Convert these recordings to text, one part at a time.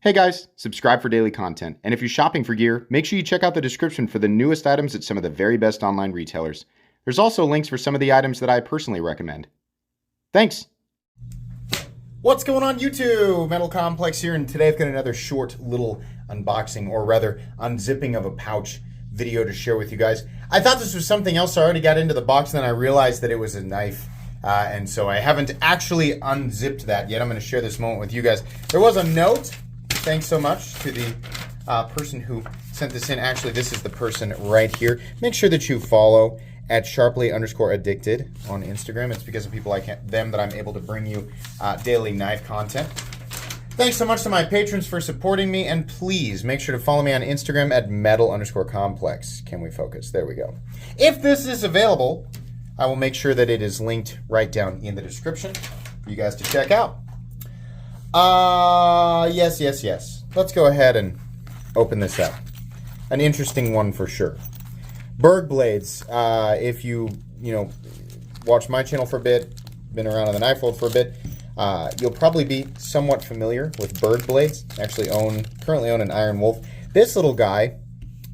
Hey guys, subscribe for daily content. And if you're shopping for gear, make sure you check out the description for the newest items at some of the very best online retailers. There's also links for some of the items that I personally recommend. Thanks! What's going on YouTube? Metal Complex here, and today I've got another short little unboxing, or rather unzipping of a pouch video to share with you guys. I thought this was something else. I already got into the box, and then I realized that it was a knife. And so I haven't actually unzipped that yet. I'm going to share this moment with you guys. There was a note. Thanks so much to the person who sent this in. Actually, this is the person right here. Make sure that you follow at sharply_addicted on Instagram. It's because of people like them that I'm able to bring you daily knife content. Thanks so much to my patrons for supporting me, and please make sure to follow me on Instagram at metal_complex. Can we focus? There we go. If this is available, I will make sure that it is linked right down in the description for you guys to check out. Yes. Let's go ahead and open this up. An interesting one for sure. Berg blades. If you watch my channel for a bit, been around in the knife world for a bit, you'll probably be somewhat familiar with Berg blades. Actually currently own an Iron Wolf. This little guy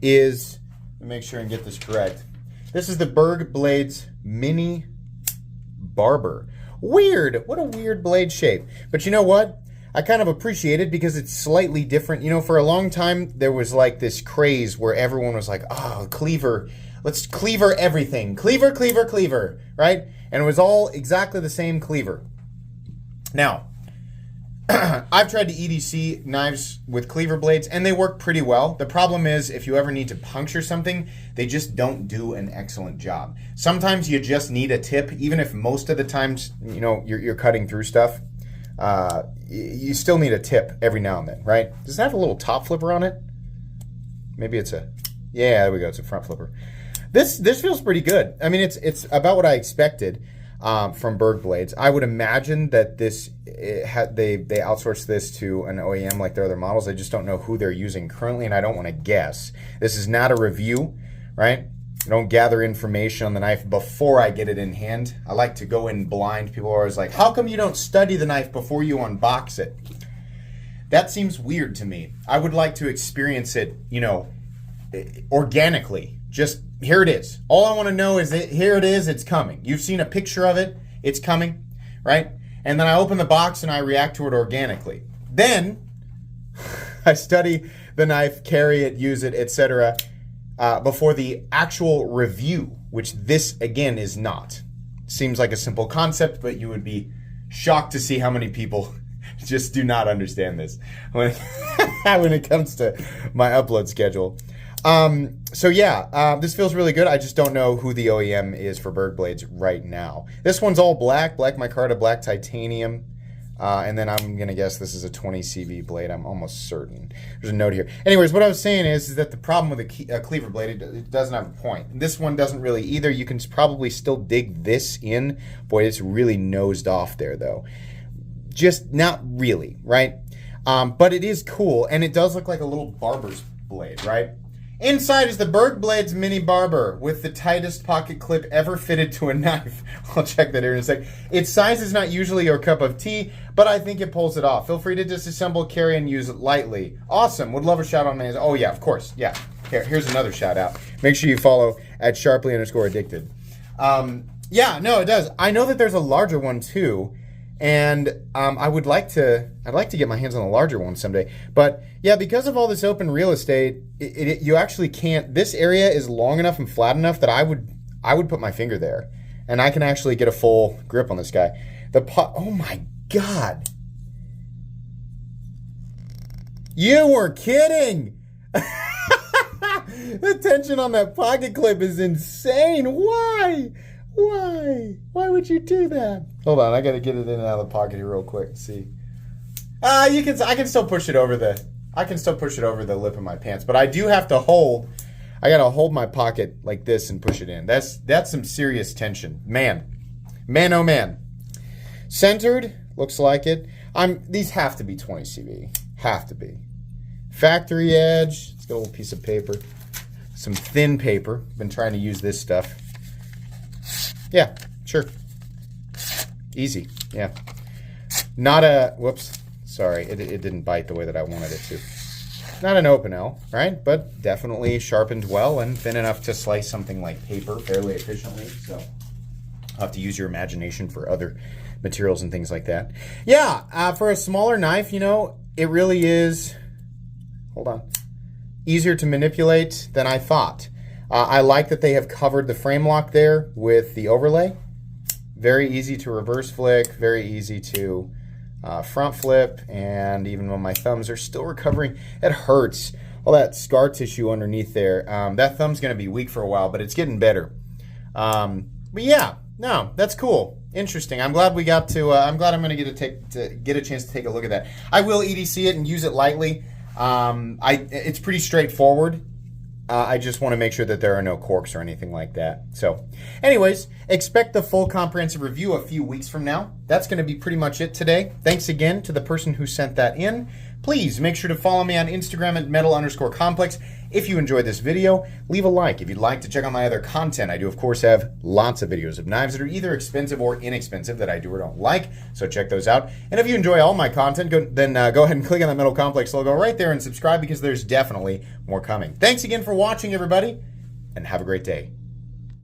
is, let me make sure and get this correct. This is the Berg Blades Mini Barber. Weird. What a weird blade shape. But you know what? I kind of appreciate it because it's slightly different. You know, for a long time, there was like this craze where everyone was like, oh, cleaver. Let's cleaver everything. Cleaver, right? And it was all exactly the same cleaver. Now, I've tried to EDC knives with cleaver blades, and they work pretty well. The problem is, if you ever need to puncture something, they just don't do an excellent job. Sometimes you just need a tip, even if most of the times, you're cutting through stuff. You still need a tip every now and then, right? Does it have a little top flipper on it? Maybe it's yeah, there we go. It's a front flipper. This feels pretty good. I mean, it's about what I expected from Berg blades. I would imagine that they outsource this to an OEM like their other models. I just don't know who they're using currently, and I don't want to guess. This is not a review, right? I don't gather information on the knife before I get it in hand. I like to go in blind. People are always like, how come you don't study the knife before you unbox it? That seems weird to me. I would like to experience it, organically. Just, here it is. All I want to know is that here it is, it's coming. You've seen a picture of it, it's coming, right? And then I open the box and I react to it organically. Then, I study the knife, carry it, use it, etc., before the actual review, which this, again, is not. Seems like a simple concept, but you would be shocked to see how many people just do not understand this when it comes to my upload schedule. This feels really good. I just don't know who the OEM is for Berg blades right now. This one's all black micarta, black titanium. And then I'm going to guess this is a 20 CV blade. I'm almost certain. There's a note here. Anyways, what I was saying is that the problem with a cleaver blade, it doesn't have a point. This one doesn't really either. You can probably still dig this in. Boy, it's really nosed off there, though. Just not really, right? But it is cool, and it does look like a little barber's blade, right? Inside is the Berg Blades Mini Barber with the tightest pocket clip ever fitted to a knife. I'll check that here in a sec. Its size is not usually your cup of tea, but I think it pulls it off. Feel free to disassemble, carry, and use it lightly. Awesome. Would love a shout out on my... Oh, yeah, of course. Yeah. Here's another shout out. Make sure you follow at sharply_addicted. It does. I know that there's a larger one, too. And I'd like to get my hands on a larger one someday. But yeah, because of all this open real estate, you actually can't. This area is long enough and flat enough that I would put my finger there, and I can actually get a full grip on this guy. Oh my God! You were kidding! The tension on that pocket clip is insane. Why? Why would you do that? Hold on, I gotta get it in and out of the pocket here real quick. Let's see. I can still push it over the lip of my pants, but I do have to hold. I gotta hold my pocket like this and push it in. That's some serious tension, man, oh man. Centered, looks like it. These have to be 20 CV. Have to be. Factory edge. It's got a little piece of paper, some thin paper. Been trying to use this stuff. Yeah, sure. Easy, yeah. Not a, whoops, Sorry, it didn't bite the way that I wanted it to. Not an open L, right? But definitely sharpened well and thin enough to slice something like paper fairly efficiently. So I'll have to use your imagination for other materials and things like that. Yeah, for a smaller knife, you know, it really is, hold on, easier to manipulate than I thought. I like that they have covered the frame lock there with the overlay. Very easy to reverse flick, very easy to front flip, and even when my thumbs are still recovering, it hurts. All that scar tissue underneath there. That thumb's going to be weak for a while, but it's getting better. But yeah, no, that's cool. Interesting. I'm glad we got to. I'm glad I'm going to get a chance to take a look at that. I will EDC it and use it lightly. It's pretty straightforward. I just want to make sure that there are no corks or anything like that. So, anyways, expect the full comprehensive review a few weeks from now. That's going to be pretty much it today. Thanks again to the person who sent that in. Please make sure to follow me on Instagram at metal_complex. If you enjoyed this video, leave a like. If you'd like to check out my other content, I do, of course, have lots of videos of knives that are either expensive or inexpensive that I do or don't like, so check those out. And if you enjoy all my content, go ahead and click on that Metal Complex logo right there and subscribe, because there's definitely more coming. Thanks again for watching, everybody, and have a great day.